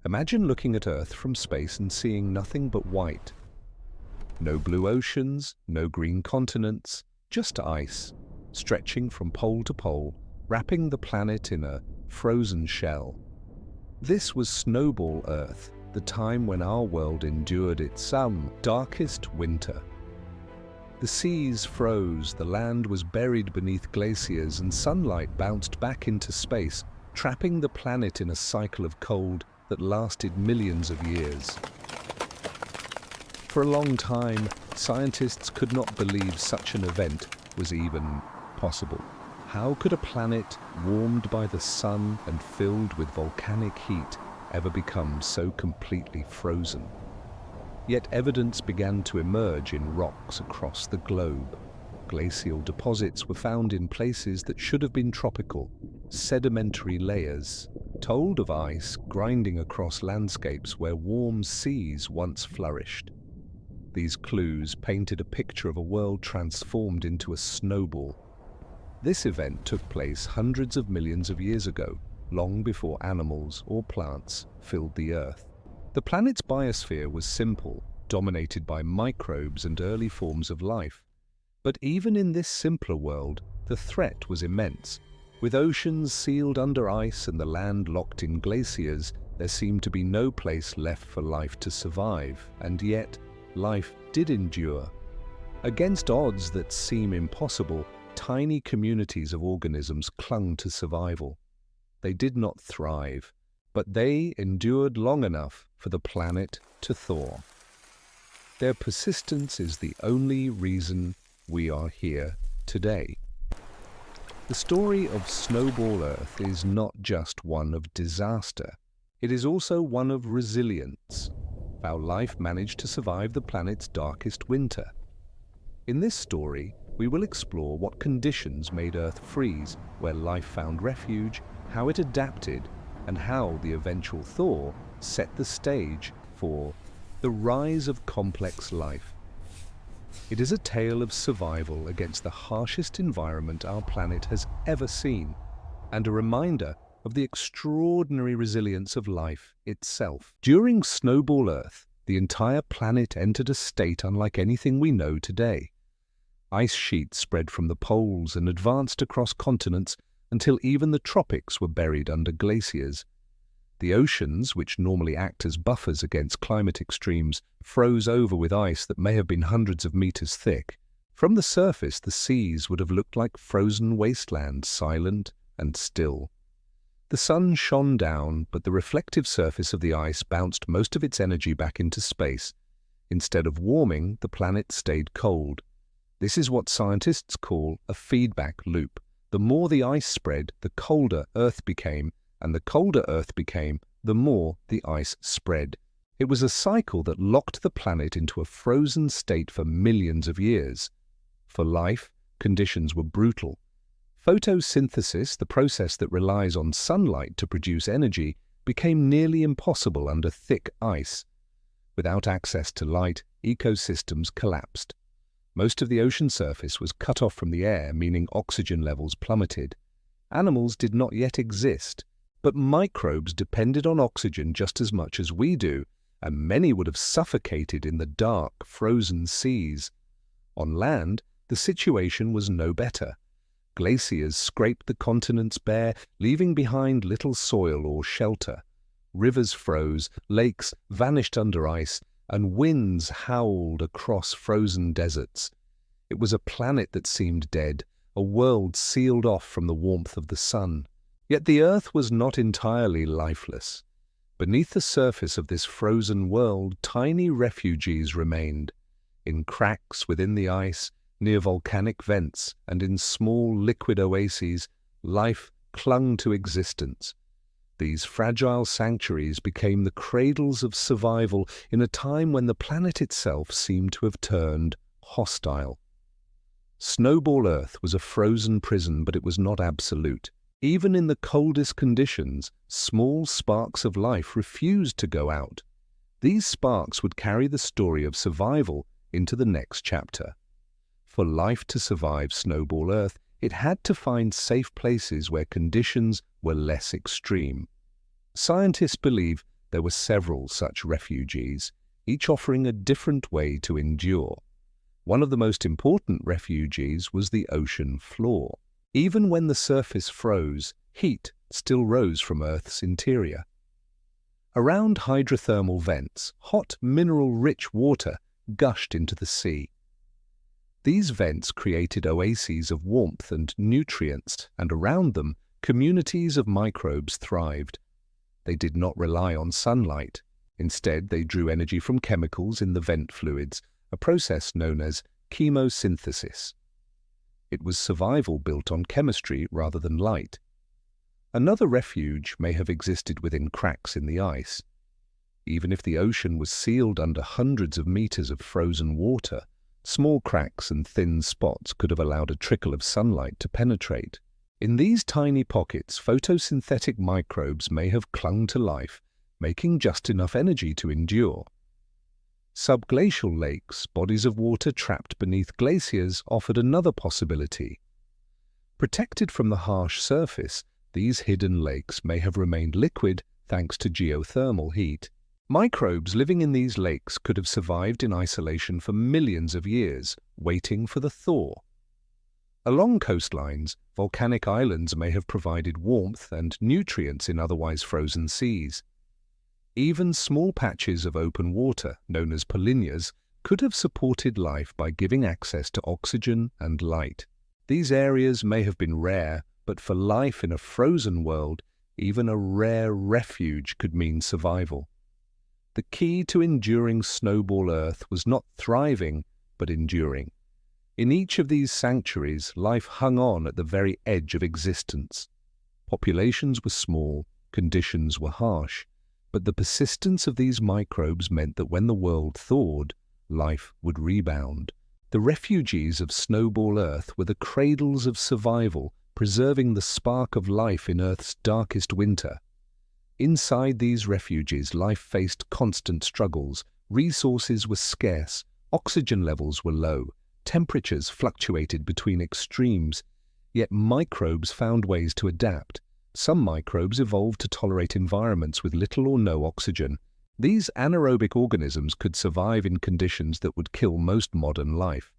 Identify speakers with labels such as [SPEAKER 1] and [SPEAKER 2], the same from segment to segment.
[SPEAKER 1] Imagine looking at Earth from space and seeing nothing but white. No blue oceans, no green continents, just ice, stretching from pole to pole, wrapping the planet in a frozen shell. This was Snowball Earth, the time when our world endured its darkest winter. The seas froze, the land was buried beneath glaciers, and sunlight bounced back into space, trapping the planet in a cycle of cold that lasted millions of years. For a long time, scientists could not believe such an event was even possible. How could a planet warmed by the sun and filled with volcanic heat ever become so completely frozen? Yet evidence began to emerge in rocks across the globe. Glacial deposits were found in places that should have been tropical, sedimentary layers, told of ice grinding across landscapes where warm seas once flourished. These clues painted a picture of a world transformed into a snowball. This event took place hundreds of millions of years ago, long before animals or plants filled the Earth. The planet's biosphere was simple, dominated by microbes and early forms of life. But even in this simpler world, the threat was immense. With oceans sealed under ice and the land locked in glaciers, there seemed to be no place left for life to survive, and yet life did endure. Against odds that seem impossible, tiny communities of organisms clung to survival. They did not thrive, but they endured long enough for the planet to thaw. Their persistence is the only reason we are here today. The story of Snowball Earth is not just one of disaster. It is also one of resilience, how life managed to survive the planet's darkest winter. In this story, we will explore what conditions made Earth freeze, where life found refuge, how it adapted, and how the eventual thaw set the stage for the rise of complex life. It is a tale of survival against the harshest environment our planet has ever seen, and a reminder of the extraordinary resilience of life itself. During Snowball Earth, the entire planet entered a state unlike anything we know today. Ice sheets spread from the poles and advanced across continents until even the tropics were buried under glaciers. The oceans, which normally act as buffers against climate extremes, froze over with ice that may have been hundreds of meters thick. From the surface, the seas would have looked like frozen wastelands, silent and still. The sun shone down, but the reflective surface of the ice bounced most of its energy back into space. Instead of warming, the planet stayed cold. This is what scientists call a feedback loop. The more the ice spread, the colder Earth became, and the colder Earth became, the more the ice spread. It was a cycle that locked the planet into a frozen state for millions of years. For life, conditions were brutal. Photosynthesis, the process that relies on sunlight to produce energy, became nearly impossible under thick ice. Without access to light, ecosystems collapsed. Most of the ocean surface was cut off from the air, meaning oxygen levels plummeted. Animals did not yet exist, but microbes depended on oxygen just as much as we do, and many would have suffocated in the dark, frozen seas. On land, the situation was no better. Glaciers scraped the continents bare, leaving behind little soil or shelter. Rivers froze, lakes vanished under ice, and winds howled across frozen deserts. It was a planet that seemed dead, a world sealed off from the warmth of the sun. Yet the Earth was not entirely lifeless. Beneath the surface of this frozen world, tiny refuges remained. In cracks within the ice, near volcanic vents, and in small liquid oases, life clung to existence. These fragile sanctuaries became the cradles of survival in a time when the planet itself seemed to have turned hostile. Snowball Earth was a frozen prison, but it was not absolute. Even in the coldest conditions, small sparks of life refused to go out. These sparks would carry the story of survival into the next chapter. For life to survive Snowball Earth, it had to find safe places where conditions were less extreme. Scientists believe There were several such refuges, each offering a different way to endure. One of the most important refuges was the ocean floor. Even when the surface froze, heat still rose from Earth's interior. Around hydrothermal vents, hot, mineral-rich water gushed into the sea. These vents created oases of warmth and nutrients, and around them, communities of microbes thrived. They did not rely on sunlight. Instead, they drew energy from chemicals in the vent fluids, a process known as chemosynthesis. It was survival built on chemistry rather than light. Another refuge may have existed within cracks in the ice. Even if the ocean was sealed under hundreds of meters of frozen water, small cracks and thin spots could have allowed a trickle of sunlight to penetrate. In these tiny pockets, photosynthetic microbes may have clung to life, making just enough energy to endure. Subglacial lakes, bodies of water trapped beneath glaciers, offered another possibility. Protected from the harsh surface, these hidden lakes may have remained liquid thanks to geothermal heat. Microbes living in these lakes could have survived in isolation for millions of years, waiting for the thaw. Along coastlines, volcanic islands may have provided warmth and nutrients in otherwise frozen seas. Even small patches of open water, known as polynyas, could have supported life by giving access to oxygen and light. These areas may have been rare, but for life in a frozen world, even a rare refuge could mean survival. The key to enduring Snowball Earth was not thriving, but enduring. In each of these sanctuaries, life hung on at the very edge of existence. Populations were small, conditions were harsh, but the persistence of these microbes meant that when the world thawed, life would rebound. The refugees of Snowball Earth were the cradles of survival, preserving the spark of life in Earth's darkest winter. Inside these refuges, life faced constant struggles. Resources were scarce, oxygen levels were low, temperatures fluctuated between extremes, yet microbes found ways to adapt. Some microbes evolved to tolerate environments with little or no oxygen. These anaerobic organisms could survive in conditions that would kill most modern life.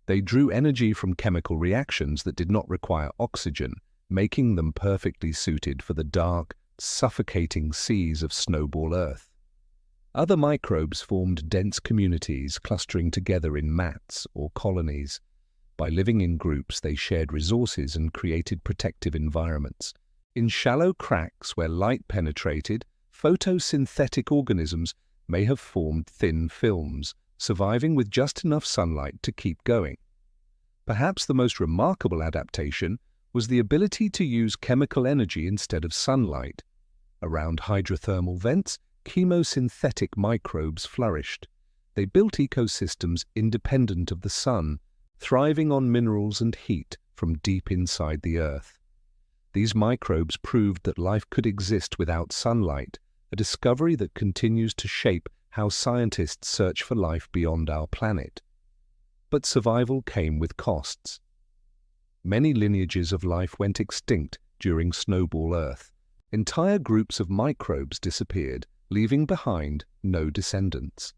[SPEAKER 1] They drew energy from chemical reactions that did not require oxygen, making them perfectly suited for the dark, suffocating seas of Snowball Earth. Other microbes formed dense communities clustering together in mats or colonies. By living in groups, they shared resources and created protective environments. In shallow cracks where light penetrated, photosynthetic organisms may have formed thin films, surviving with just enough sunlight to keep going. Perhaps the most remarkable adaptation was the ability to use chemical energy instead of sunlight. Around hydrothermal vents, chemosynthetic microbes flourished. They built ecosystems independent of the sun, thriving on minerals and heat from deep inside the earth. These microbes proved that life could exist without sunlight, a discovery that continues to shape how scientists search for life beyond our planet. But survival came with costs. Many lineages of life went extinct during Snowball Earth. Entire groups of microbes disappeared, leaving behind no descendants.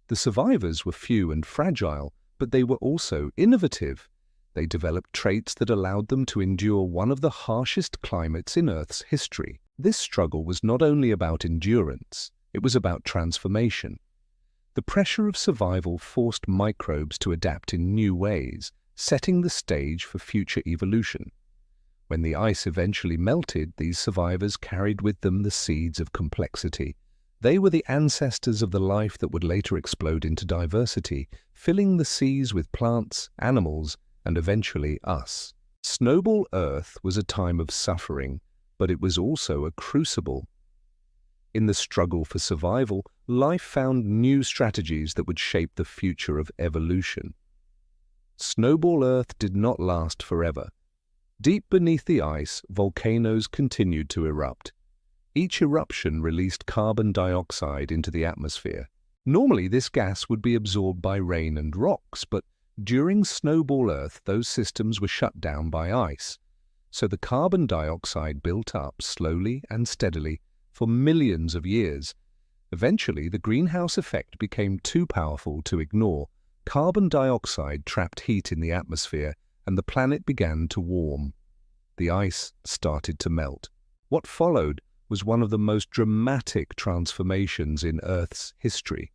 [SPEAKER 1] The survivors were few and fragile, but they were also innovative. They developed traits that allowed them to endure one of the harshest climates in Earth's history. This struggle was not only about endurance, it was about transformation. The pressure of survival forced microbes to adapt in new ways, setting the stage for future evolution. When the ice eventually melted, these survivors carried with them the seeds of complexity. They were the ancestors of the life that would later explode into diversity, filling the seas with plants, animals, and eventually us. Snowball Earth was a time of suffering, but it was also a crucible. In the struggle for survival, life found new strategies that would shape the future of evolution. Snowball Earth did not last forever. Deep beneath the ice, volcanoes continued to erupt. Each eruption released carbon dioxide into the atmosphere. Normally, this gas would be absorbed by rain and rocks, but during Snowball Earth, those systems were shut down by ice. So the carbon dioxide built up slowly and steadily, for millions of years. Eventually, the greenhouse effect became too powerful to ignore. Carbon dioxide trapped heat in the atmosphere, and the planet began to warm. The ice started to melt. What followed was one of the most dramatic transformations in Earth's history.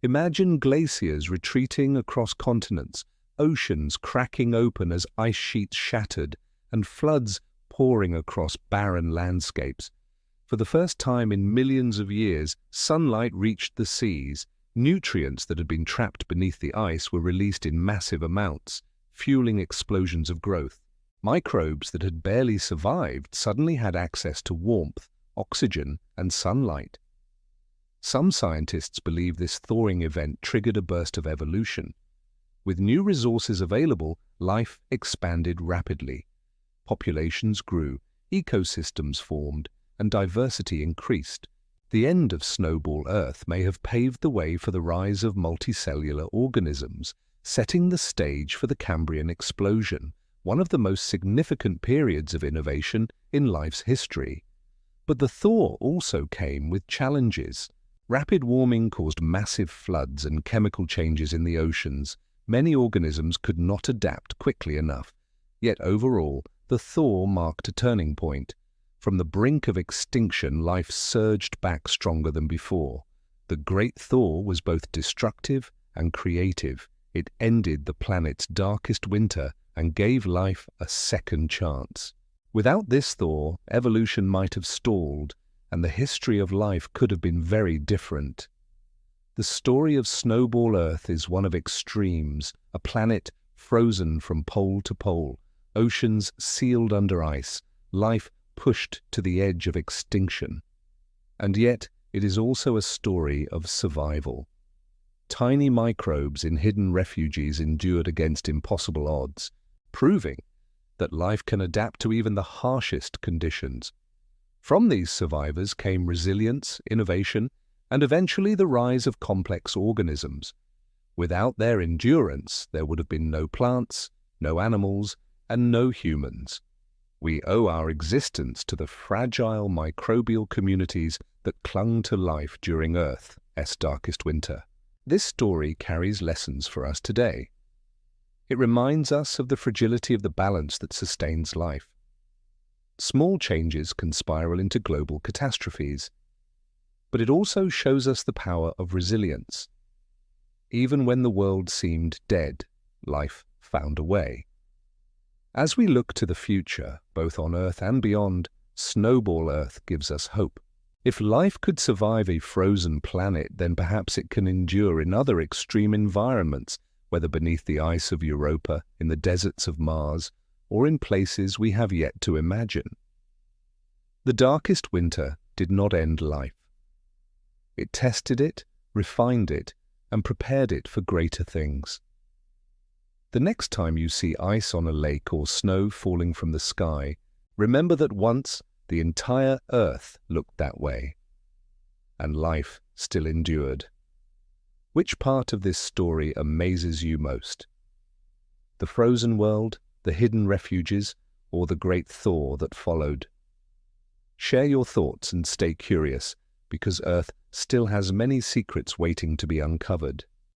[SPEAKER 1] Imagine glaciers retreating across continents, oceans cracking open as ice sheets shattered, and floods pouring across barren landscapes. For the first time in millions of years, sunlight reached the seas. Nutrients that had been trapped beneath the ice were released in massive amounts, fueling explosions of growth. Microbes that had barely survived suddenly had access to warmth, oxygen, and sunlight. Some scientists believe this thawing event triggered a burst of evolution. With new resources available, life expanded rapidly. Populations grew, ecosystems formed, and diversity increased. The end of Snowball Earth may have paved the way for the rise of multicellular organisms, setting the stage for the Cambrian explosion, one of the most significant periods of innovation in life's history. But the thaw also came with challenges. Rapid warming caused massive floods and chemical changes in the oceans. Many organisms could not adapt quickly enough. Yet overall, the thaw marked a turning point. From the brink of extinction, life surged back stronger than before. The Great Thaw was both destructive and creative. It ended the planet's darkest winter and gave life a second chance. Without this thaw, evolution might have stalled, and the history of life could have been very different. The story of Snowball Earth is one of extremes, a planet frozen from pole to pole, oceans sealed under ice, life pushed to the edge of extinction. And yet, it is also a story of survival. Tiny microbes in hidden refuges endured against impossible odds, proving that life can adapt to even the harshest conditions. From these survivors came resilience, innovation, and eventually the rise of complex organisms. Without their endurance, there would have been no plants, no animals, and no humans. We owe our existence to the fragile microbial communities that clung to life during Earth's darkest winter. This story carries lessons for us today. It reminds us of the fragility of the balance that sustains life. Small changes can spiral into global catastrophes, but it also shows us the power of resilience. Even when the world seemed dead, life found a way. As we look to the future, both on Earth and beyond, Snowball Earth gives us hope. If life could survive a frozen planet, then perhaps it can endure in other extreme environments, whether beneath the ice of Europa, in the deserts of Mars, or in places we have yet to imagine. The darkest winter did not end life. It tested it, refined it, and prepared it for greater things. The next time you see ice on a lake or snow falling from the sky, remember that once the entire Earth looked that way, and life still endured. Which part of this story amazes you most? The frozen world, the hidden refuges, or the great thaw that followed? Share your thoughts and stay curious, because Earth still has many secrets waiting to be uncovered.